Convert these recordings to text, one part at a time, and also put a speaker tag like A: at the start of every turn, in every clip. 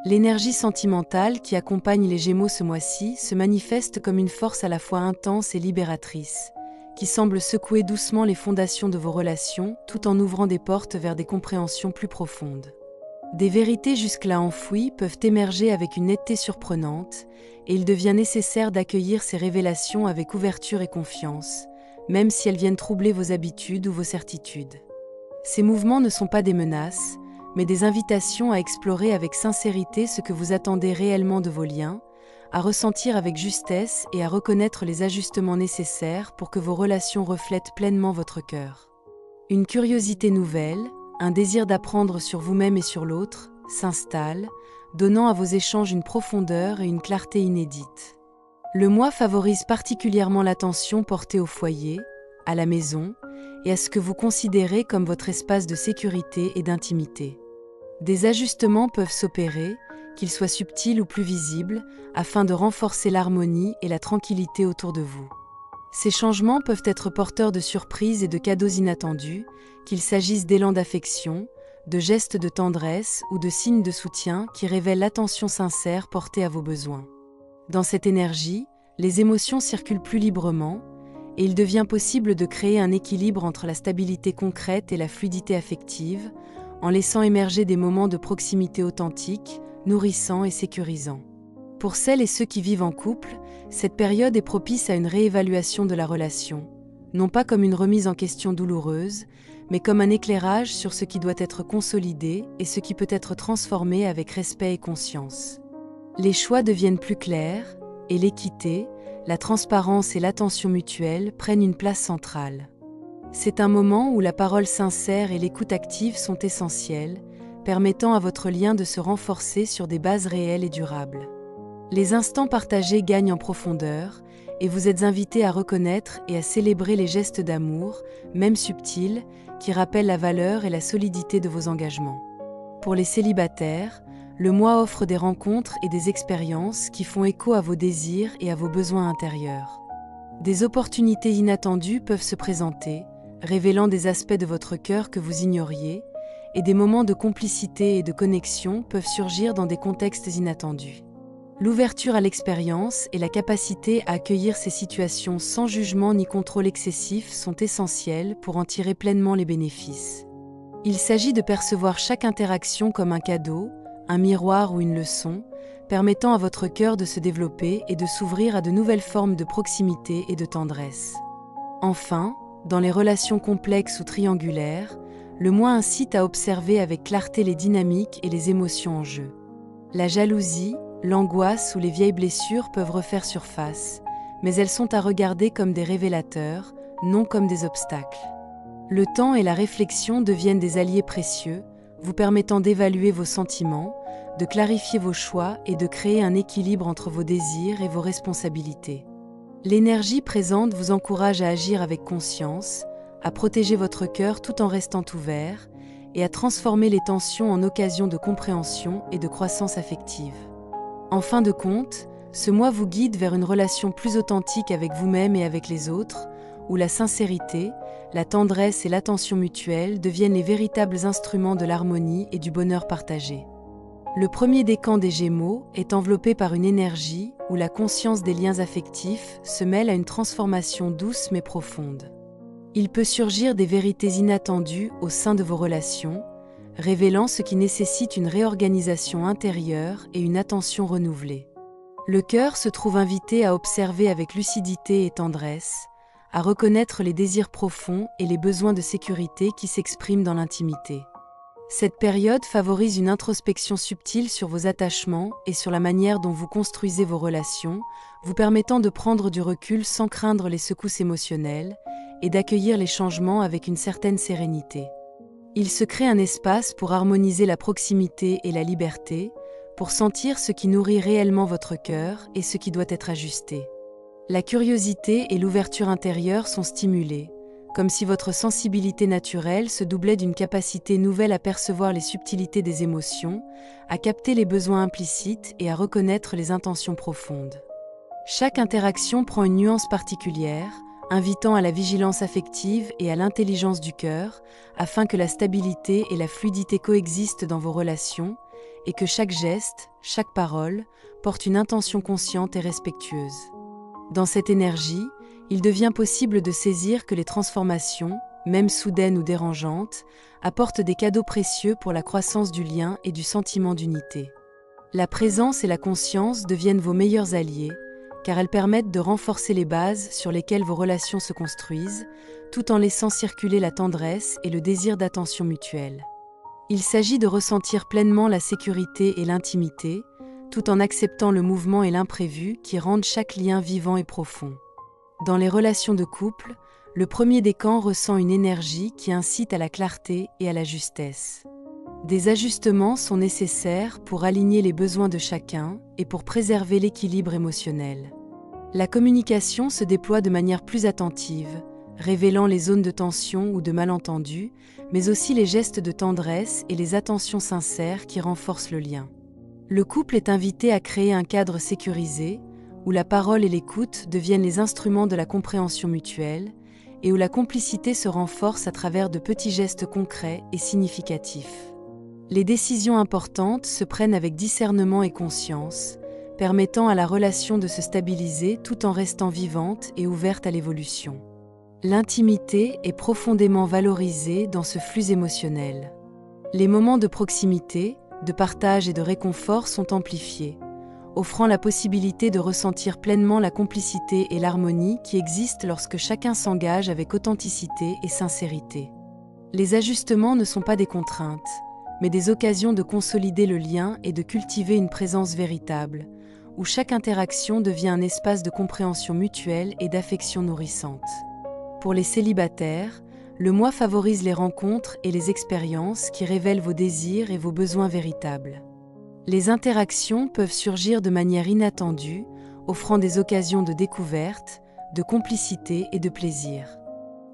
A: L'énergie sentimentale qui accompagne les Gémeaux ce mois-ci se manifeste comme une force à la fois intense et libératrice, qui semble secouer doucement les fondations de vos relations tout en ouvrant des portes vers des compréhensions plus profondes. Des vérités jusque-là enfouies peuvent émerger avec une netteté surprenante, et il devient nécessaire d'accueillir ces révélations avec ouverture et confiance, même si elles viennent troubler vos habitudes ou vos certitudes. Ces mouvements ne sont pas des menaces, mais des invitations à explorer avec sincérité ce que vous attendez réellement de vos liens, à ressentir avec justesse et à reconnaître les ajustements nécessaires pour que vos relations reflètent pleinement votre cœur. Une curiosité nouvelle, un désir d'apprendre sur vous-même et sur l'autre, s'installe, donnant à vos échanges une profondeur et une clarté inédites. Le mois favorise particulièrement l'attention portée au foyer, à la maison, et à ce que vous considérez comme votre espace de sécurité et d'intimité. Des ajustements peuvent s'opérer, qu'ils soient subtils ou plus visibles, afin de renforcer l'harmonie et la tranquillité autour de vous. Ces changements peuvent être porteurs de surprises et de cadeaux inattendus, qu'il s'agisse d'élan d'affection, de gestes de tendresse ou de signes de soutien qui révèlent l'attention sincère portée à vos besoins. Dans cette énergie, les émotions circulent plus librement, et il devient possible de créer un équilibre entre la stabilité concrète et la fluidité affective, en laissant émerger des moments de proximité authentiques, nourrissants et sécurisants. Pour celles et ceux qui vivent en couple, cette période est propice à une réévaluation de la relation, non pas comme une remise en question douloureuse, mais comme un éclairage sur ce qui doit être consolidé et ce qui peut être transformé avec respect et conscience. Les choix deviennent plus clairs, et l'équité, la transparence et l'attention mutuelle prennent une place centrale. C'est un moment où la parole sincère et l'écoute active sont essentielles, permettant à votre lien de se renforcer sur des bases réelles et durables. Les instants partagés gagnent en profondeur, et vous êtes invité à reconnaître et à célébrer les gestes d'amour, même subtils, qui rappellent la valeur et la solidité de vos engagements. Pour les célibataires, le mois offre des rencontres et des expériences qui font écho à vos désirs et à vos besoins intérieurs. Des opportunités inattendues peuvent se présenter, révélant des aspects de votre cœur que vous ignoriez, et des moments de complicité et de connexion peuvent surgir dans des contextes inattendus. L'ouverture à l'expérience et la capacité à accueillir ces situations sans jugement ni contrôle excessif sont essentielles pour en tirer pleinement les bénéfices. Il s'agit de percevoir chaque interaction comme un cadeau, un miroir ou une leçon, permettant à votre cœur de se développer et de s'ouvrir à de nouvelles formes de proximité et de tendresse. Enfin, dans les relations complexes ou triangulaires, le mois incite à observer avec clarté les dynamiques et les émotions en jeu. La jalousie, l'angoisse ou les vieilles blessures peuvent refaire surface, mais elles sont à regarder comme des révélateurs, non comme des obstacles. Le temps et la réflexion deviennent des alliés précieux, vous permettant d'évaluer vos sentiments, de clarifier vos choix et de créer un équilibre entre vos désirs et vos responsabilités. L'énergie présente vous encourage à agir avec conscience, à protéger votre cœur tout en restant ouvert, et à transformer les tensions en occasions de compréhension et de croissance affective. En fin de compte, ce mois vous guide vers une relation plus authentique avec vous-même et avec les autres, où la sincérité, la tendresse et l'attention mutuelle deviennent les véritables instruments de l'harmonie et du bonheur partagé. Le premier décan des Gémeaux est enveloppé par une énergie où la conscience des liens affectifs se mêle à une transformation douce mais profonde. Il peut surgir des vérités inattendues au sein de vos relations, révélant ce qui nécessite une réorganisation intérieure et une attention renouvelée. Le cœur se trouve invité à observer avec lucidité et tendresse, à reconnaître les désirs profonds et les besoins de sécurité qui s'expriment dans l'intimité. Cette période favorise une introspection subtile sur vos attachements et sur la manière dont vous construisez vos relations, vous permettant de prendre du recul sans craindre les secousses émotionnelles et d'accueillir les changements avec une certaine sérénité. Il se crée un espace pour harmoniser la proximité et la liberté, pour sentir ce qui nourrit réellement votre cœur et ce qui doit être ajusté. La curiosité et l'ouverture intérieure sont stimulées, comme si votre sensibilité naturelle se doublait d'une capacité nouvelle à percevoir les subtilités des émotions, à capter les besoins implicites et à reconnaître les intentions profondes. Chaque interaction prend une nuance particulière, invitant à la vigilance affective et à l'intelligence du cœur, afin que la stabilité et la fluidité coexistent dans vos relations, et que chaque geste, chaque parole, porte une intention consciente et respectueuse. Dans cette énergie, il devient possible de saisir que les transformations, même soudaines ou dérangeantes, apportent des cadeaux précieux pour la croissance du lien et du sentiment d'unité. La présence et la conscience deviennent vos meilleurs alliés, car elles permettent de renforcer les bases sur lesquelles vos relations se construisent, tout en laissant circuler la tendresse et le désir d'attention mutuelle. Il s'agit de ressentir pleinement la sécurité et l'intimité, tout en acceptant le mouvement et l'imprévu qui rendent chaque lien vivant et profond. Dans les relations de couple, le premier décan ressent une énergie qui incite à la clarté et à la justesse. Des ajustements sont nécessaires pour aligner les besoins de chacun et pour préserver l'équilibre émotionnel. La communication se déploie de manière plus attentive, révélant les zones de tension ou de malentendu, mais aussi les gestes de tendresse et les attentions sincères qui renforcent le lien. Le couple est invité à créer un cadre sécurisé, où la parole et l'écoute deviennent les instruments de la compréhension mutuelle, et où la complicité se renforce à travers de petits gestes concrets et significatifs. Les décisions importantes se prennent avec discernement et conscience, permettant à la relation de se stabiliser tout en restant vivante et ouverte à l'évolution. L'intimité est profondément valorisée dans ce flux émotionnel. Les moments de proximité, de partage et de réconfort sont amplifiés, offrant la possibilité de ressentir pleinement la complicité et l'harmonie qui existent lorsque chacun s'engage avec authenticité et sincérité. Les ajustements ne sont pas des contraintes, mais des occasions de consolider le lien et de cultiver une présence véritable, où chaque interaction devient un espace de compréhension mutuelle et d'affection nourrissante. Pour les célibataires, le mois favorise les rencontres et les expériences qui révèlent vos désirs et vos besoins véritables. Les interactions peuvent surgir de manière inattendue, offrant des occasions de découverte, de complicité et de plaisir.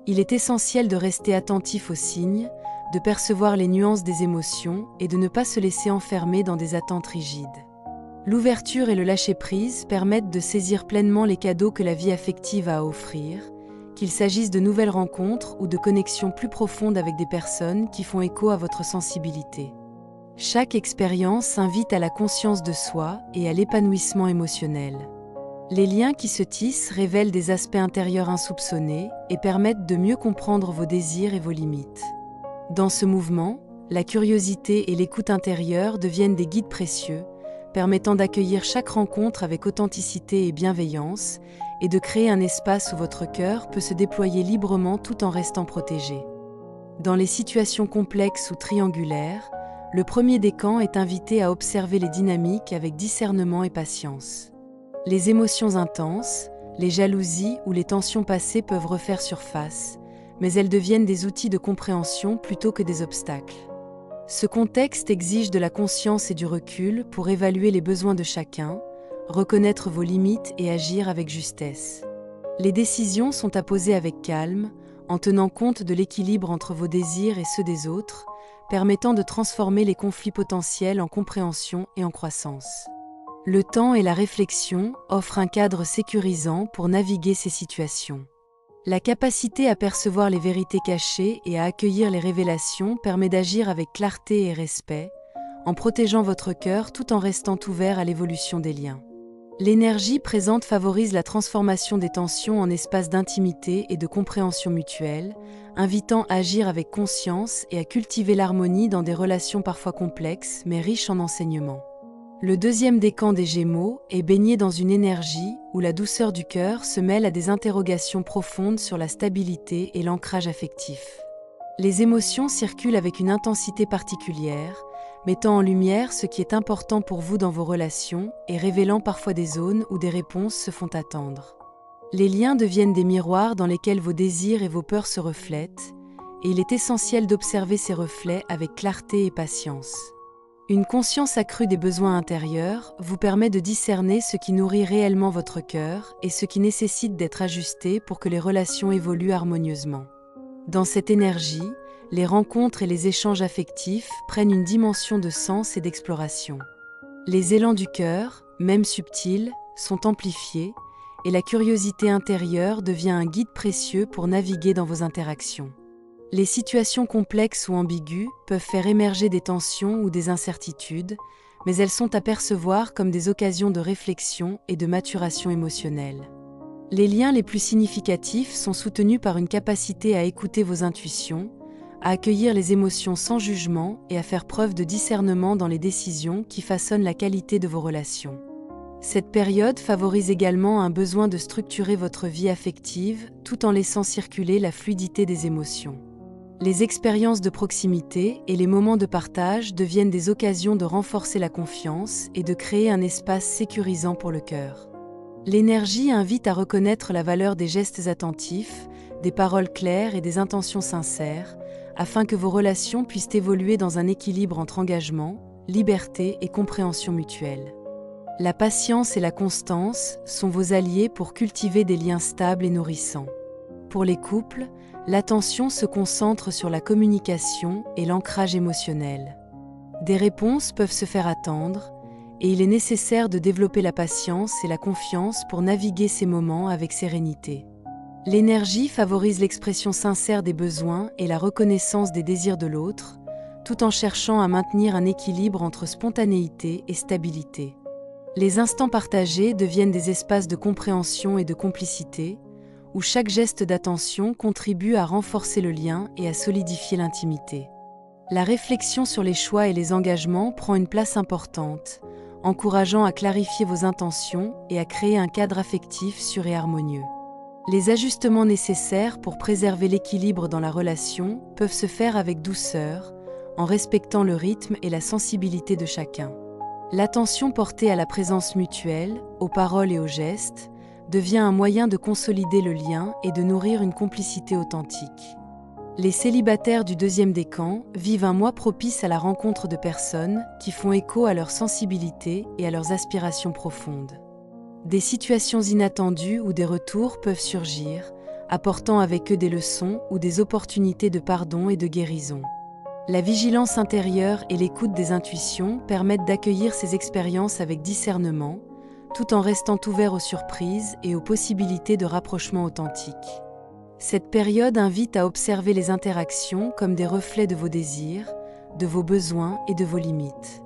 A: Il est essentiel de rester attentif aux signes, de percevoir les nuances des émotions et de ne pas se laisser enfermer dans des attentes rigides. L'ouverture et le lâcher-prise permettent de saisir pleinement les cadeaux que la vie affective a à offrir, qu'il s'agisse de nouvelles rencontres ou de connexions plus profondes avec des personnes qui font écho à votre sensibilité. Chaque expérience invite à la conscience de soi et à l'épanouissement émotionnel. Les liens qui se tissent révèlent des aspects intérieurs insoupçonnés et permettent de mieux comprendre vos désirs et vos limites. Dans ce mouvement, la curiosité et l'écoute intérieure deviennent des guides précieux, permettant d'accueillir chaque rencontre avec authenticité et bienveillance et de créer un espace où votre cœur peut se déployer librement tout en restant protégé. Dans les situations complexes ou triangulaires, le premier décan est invité à observer les dynamiques avec discernement et patience. Les émotions intenses, les jalousies ou les tensions passées peuvent refaire surface, mais elles deviennent des outils de compréhension plutôt que des obstacles. Ce contexte exige de la conscience et du recul pour évaluer les besoins de chacun, reconnaître vos limites et agir avec justesse. Les décisions sont à poser avec calme, en tenant compte de l'équilibre entre vos désirs et ceux des autres, permettant de transformer les conflits potentiels en compréhension et en croissance. Le temps et la réflexion offrent un cadre sécurisant pour naviguer ces situations. La capacité à percevoir les vérités cachées et à accueillir les révélations permet d'agir avec clarté et respect, en protégeant votre cœur tout en restant ouvert à l'évolution des liens. L'énergie présente favorise la transformation des tensions en espaces d'intimité et de compréhension mutuelle, invitant à agir avec conscience et à cultiver l'harmonie dans des relations parfois complexes mais riches en enseignements. Le deuxième décan des Gémeaux est baigné dans une énergie où la douceur du cœur se mêle à des interrogations profondes sur la stabilité et l'ancrage affectif. Les émotions circulent avec une intensité particulière, mettant en lumière ce qui est important pour vous dans vos relations et révélant parfois des zones où des réponses se font attendre. Les liens deviennent des miroirs dans lesquels vos désirs et vos peurs se reflètent, et il est essentiel d'observer ces reflets avec clarté et patience. Une conscience accrue des besoins intérieurs vous permet de discerner ce qui nourrit réellement votre cœur et ce qui nécessite d'être ajusté pour que les relations évoluent harmonieusement. Dans cette énergie, les rencontres et les échanges affectifs prennent une dimension de sens et d'exploration. Les élans du cœur, même subtils, sont amplifiés et la curiosité intérieure devient un guide précieux pour naviguer dans vos interactions. Les situations complexes ou ambiguës peuvent faire émerger des tensions ou des incertitudes, mais elles sont à percevoir comme des occasions de réflexion et de maturation émotionnelle. Les liens les plus significatifs sont soutenus par une capacité à écouter vos intuitions, à accueillir les émotions sans jugement et à faire preuve de discernement dans les décisions qui façonnent la qualité de vos relations. Cette période favorise également un besoin de structurer votre vie affective tout en laissant circuler la fluidité des émotions. Les expériences de proximité et les moments de partage deviennent des occasions de renforcer la confiance et de créer un espace sécurisant pour le cœur. L'énergie invite à reconnaître la valeur des gestes attentifs, des paroles claires et des intentions sincères, afin que vos relations puissent évoluer dans un équilibre entre engagement, liberté et compréhension mutuelle. La patience et la constance sont vos alliés pour cultiver des liens stables et nourrissants. Pour les couples, l'attention se concentre sur la communication et l'ancrage émotionnel. Des réponses peuvent se faire attendre, et il est nécessaire de développer la patience et la confiance pour naviguer ces moments avec sérénité. L'énergie favorise l'expression sincère des besoins et la reconnaissance des désirs de l'autre, tout en cherchant à maintenir un équilibre entre spontanéité et stabilité. Les instants partagés deviennent des espaces de compréhension et de complicité, où chaque geste d'attention contribue à renforcer le lien et à solidifier l'intimité. La réflexion sur les choix et les engagements prend une place importante, encourageant à clarifier vos intentions et à créer un cadre affectif sûr et harmonieux. Les ajustements nécessaires pour préserver l'équilibre dans la relation peuvent se faire avec douceur, en respectant le rythme et la sensibilité de chacun. L'attention portée à la présence mutuelle, aux paroles et aux gestes, devient un moyen de consolider le lien et de nourrir une complicité authentique. Les célibataires du deuxième décan vivent un mois propice à la rencontre de personnes qui font écho à leur sensibilité et à leurs aspirations profondes. Des situations inattendues ou des retours peuvent surgir, apportant avec eux des leçons ou des opportunités de pardon et de guérison. La vigilance intérieure et l'écoute des intuitions permettent d'accueillir ces expériences avec discernement, tout en restant ouvert aux surprises et aux possibilités de rapprochement authentique. Cette période invite à observer les interactions comme des reflets de vos désirs, de vos besoins et de vos limites.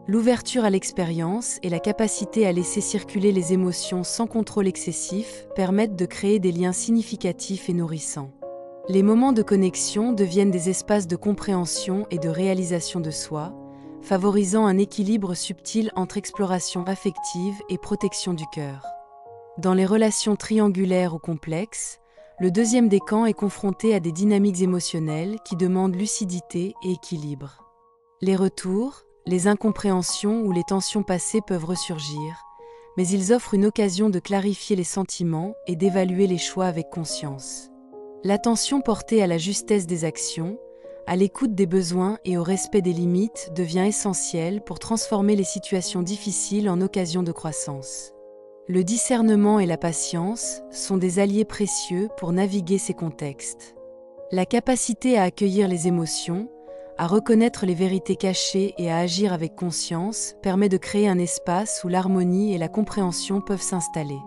A: L'ouverture à l'expérience et la capacité à laisser circuler les émotions sans contrôle excessif permettent de créer des liens significatifs et nourrissants. Les moments de connexion deviennent des espaces de compréhension et de réalisation de soi, favorisant un équilibre subtil entre exploration affective et protection du cœur. Dans les relations triangulaires ou complexes, le deuxième décan est confronté à des dynamiques émotionnelles qui demandent lucidité et équilibre. Les retours, les incompréhensions ou les tensions passées peuvent ressurgir, mais ils offrent une occasion de clarifier les sentiments et d'évaluer les choix avec conscience. L'attention portée à la justesse des actions, à l'écoute des besoins et au respect des limites devient essentielle pour transformer les situations difficiles en occasions de croissance. Le discernement et la patience sont des alliés précieux pour naviguer ces contextes. La capacité à accueillir les émotions, à reconnaître les vérités cachées et à agir avec conscience permet de créer un espace où l'harmonie et la compréhension peuvent s'installer.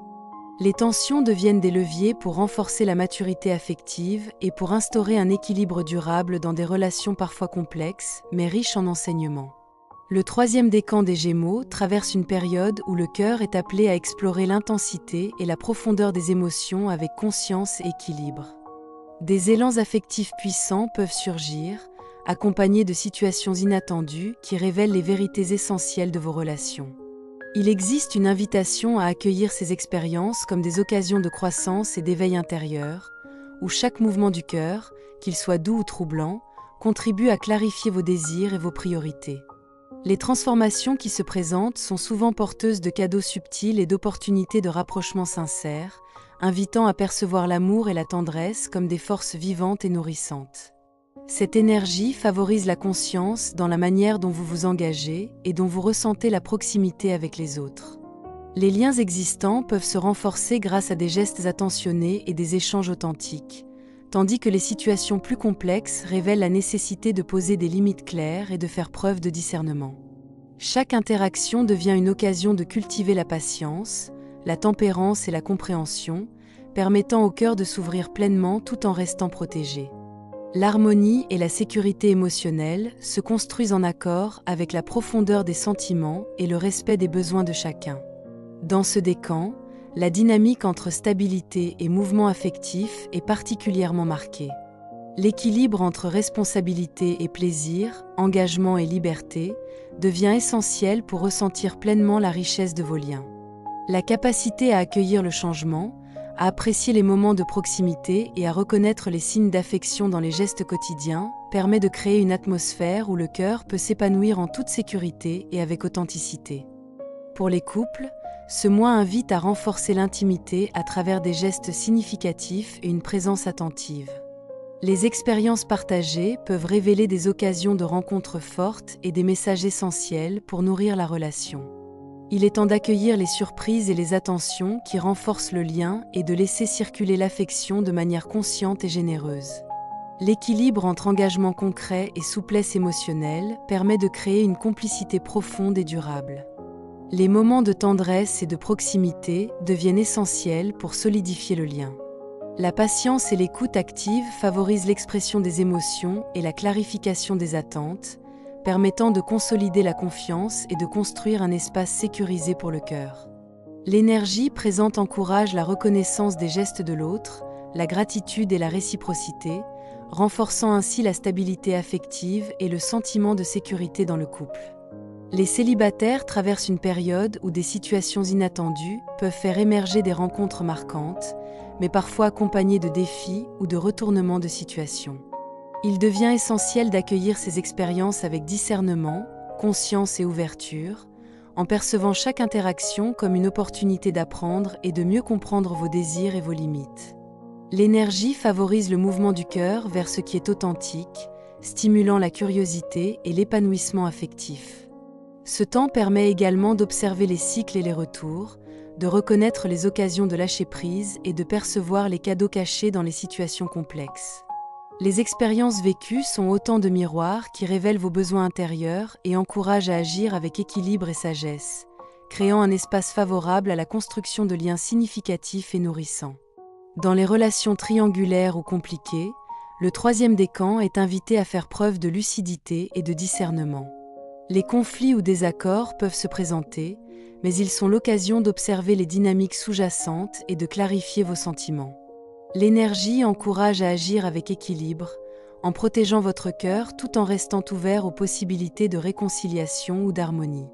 A: Les tensions deviennent des leviers pour renforcer la maturité affective et pour instaurer un équilibre durable dans des relations parfois complexes, mais riches en enseignements. Le troisième décan des Gémeaux traverse une période où le cœur est appelé à explorer l'intensité et la profondeur des émotions avec conscience et équilibre. Des élans affectifs puissants peuvent surgir, accompagnés de situations inattendues qui révèlent les vérités essentielles de vos relations. Il existe une invitation à accueillir ces expériences comme des occasions de croissance et d'éveil intérieur, où chaque mouvement du cœur, qu'il soit doux ou troublant, contribue à clarifier vos désirs et vos priorités. Les transformations qui se présentent sont souvent porteuses de cadeaux subtils et d'opportunités de rapprochement sincère, invitant à percevoir l'amour et la tendresse comme des forces vivantes et nourrissantes. Cette énergie favorise la conscience dans la manière dont vous vous engagez et dont vous ressentez la proximité avec les autres. Les liens existants peuvent se renforcer grâce à des gestes attentionnés et des échanges authentiques, tandis que les situations plus complexes révèlent la nécessité de poser des limites claires et de faire preuve de discernement. Chaque interaction devient une occasion de cultiver la patience, la tempérance et la compréhension, permettant au cœur de s'ouvrir pleinement tout en restant protégé. L'harmonie et la sécurité émotionnelle se construisent en accord avec la profondeur des sentiments et le respect des besoins de chacun. Dans ce décan, la dynamique entre stabilité et mouvement affectif est particulièrement marquée. L'équilibre entre responsabilité et plaisir, engagement et liberté, devient essentiel pour ressentir pleinement la richesse de vos liens. La capacité à accueillir le changement, à apprécier les moments de proximité et à reconnaître les signes d'affection dans les gestes quotidiens permet de créer une atmosphère où le cœur peut s'épanouir en toute sécurité et avec authenticité. Pour les couples, ce mois invite à renforcer l'intimité à travers des gestes significatifs et une présence attentive. Les expériences partagées peuvent révéler des occasions de rencontres fortes et des messages essentiels pour nourrir la relation. Il est temps d'accueillir les surprises et les attentions qui renforcent le lien et de laisser circuler l'affection de manière consciente et généreuse. L'équilibre entre engagement concret et souplesse émotionnelle permet de créer une complicité profonde et durable. Les moments de tendresse et de proximité deviennent essentiels pour solidifier le lien. La patience et l'écoute active favorisent l'expression des émotions et la clarification des attentes, permettant de consolider la confiance et de construire un espace sécurisé pour le cœur. L'énergie présente encourage la reconnaissance des gestes de l'autre, la gratitude et la réciprocité, renforçant ainsi la stabilité affective et le sentiment de sécurité dans le couple. Les célibataires traversent une période où des situations inattendues peuvent faire émerger des rencontres marquantes, mais parfois accompagnées de défis ou de retournements de situation. Il devient essentiel d'accueillir ces expériences avec discernement, conscience et ouverture, en percevant chaque interaction comme une opportunité d'apprendre et de mieux comprendre vos désirs et vos limites. L'énergie favorise le mouvement du cœur vers ce qui est authentique, stimulant la curiosité et l'épanouissement affectif. Ce temps permet également d'observer les cycles et les retours, de reconnaître les occasions de lâcher prise et de percevoir les cadeaux cachés dans les situations complexes. Les expériences vécues sont autant de miroirs qui révèlent vos besoins intérieurs et encouragent à agir avec équilibre et sagesse, créant un espace favorable à la construction de liens significatifs et nourrissants. Dans les relations triangulaires ou compliquées, le troisième décan est invité à faire preuve de lucidité et de discernement. Les conflits ou désaccords peuvent se présenter, mais ils sont l'occasion d'observer les dynamiques sous-jacentes et de clarifier vos sentiments. L'énergie encourage à agir avec équilibre, en protégeant votre cœur tout en restant ouvert aux possibilités de réconciliation ou d'harmonie.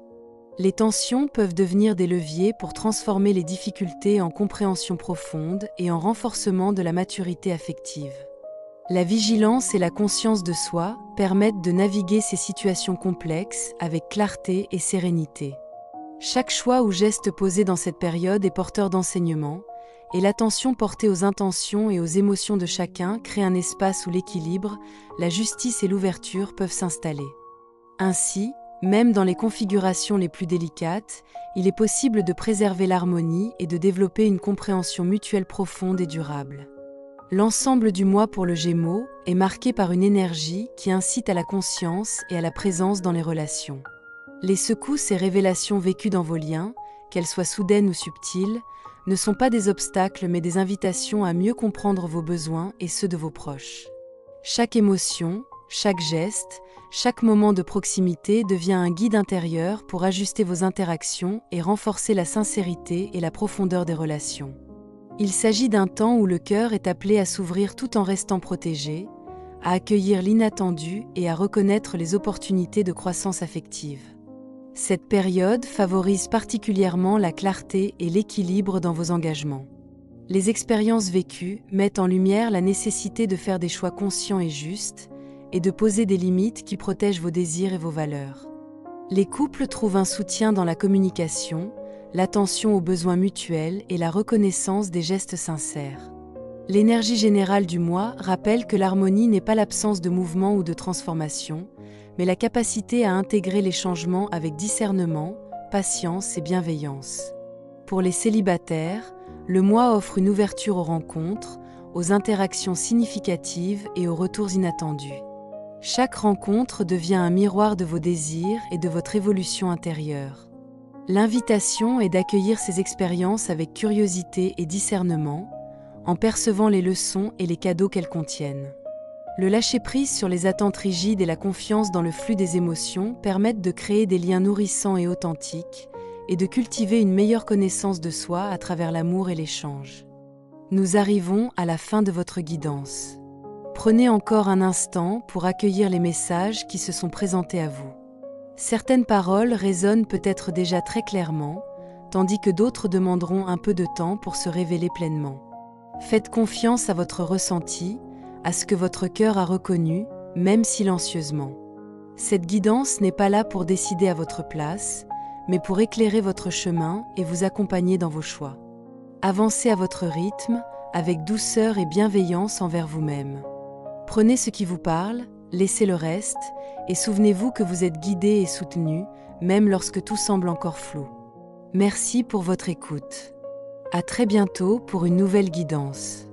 A: Les tensions peuvent devenir des leviers pour transformer les difficultés en compréhension profonde et en renforcement de la maturité affective. La vigilance et la conscience de soi permettent de naviguer ces situations complexes avec clarté et sérénité. Chaque choix ou geste posé dans cette période est porteur d'enseignement, et l'attention portée aux intentions et aux émotions de chacun crée un espace où l'équilibre, la justice et l'ouverture peuvent s'installer. Ainsi, même dans les configurations les plus délicates, il est possible de préserver l'harmonie et de développer une compréhension mutuelle profonde et durable. L'ensemble du mois pour le Gémeaux est marqué par une énergie qui incite à la conscience et à la présence dans les relations. Les secousses et révélations vécues dans vos liens, qu'elles soient soudaines ou subtiles, ne sont pas des obstacles mais des invitations à mieux comprendre vos besoins et ceux de vos proches. Chaque émotion, chaque geste, chaque moment de proximité devient un guide intérieur pour ajuster vos interactions et renforcer la sincérité et la profondeur des relations. Il s'agit d'un temps où le cœur est appelé à s'ouvrir tout en restant protégé, à accueillir l'inattendu et à reconnaître les opportunités de croissance affective. Cette période favorise particulièrement la clarté et l'équilibre dans vos engagements. Les expériences vécues mettent en lumière la nécessité de faire des choix conscients et justes, et de poser des limites qui protègent vos désirs et vos valeurs. Les couples trouvent un soutien dans la communication, l'attention aux besoins mutuels et la reconnaissance des gestes sincères. L'énergie générale du mois rappelle que l'harmonie n'est pas l'absence de mouvement ou de transformation, mais la capacité à intégrer les changements avec discernement, patience et bienveillance. Pour les célibataires, le mois offre une ouverture aux rencontres, aux interactions significatives et aux retours inattendus. Chaque rencontre devient un miroir de vos désirs et de votre évolution intérieure. L'invitation est d'accueillir ces expériences avec curiosité et discernement, en percevant les leçons et les cadeaux qu'elles contiennent. Le lâcher-prise sur les attentes rigides et la confiance dans le flux des émotions permettent de créer des liens nourrissants et authentiques, et de cultiver une meilleure connaissance de soi à travers l'amour et l'échange. Nous arrivons à la fin de votre guidance. Prenez encore un instant pour accueillir les messages qui se sont présentés à vous. Certaines paroles résonnent peut-être déjà très clairement, tandis que d'autres demanderont un peu de temps pour se révéler pleinement. Faites confiance à votre ressenti, à ce que votre cœur a reconnu, même silencieusement. Cette guidance n'est pas là pour décider à votre place, mais pour éclairer votre chemin et vous accompagner dans vos choix. Avancez à votre rythme, avec douceur et bienveillance envers vous-même. Prenez ce qui vous parle, laissez le reste, et souvenez-vous que vous êtes guidé et soutenu, même lorsque tout semble encore flou. Merci pour votre écoute. À très bientôt pour une nouvelle guidance.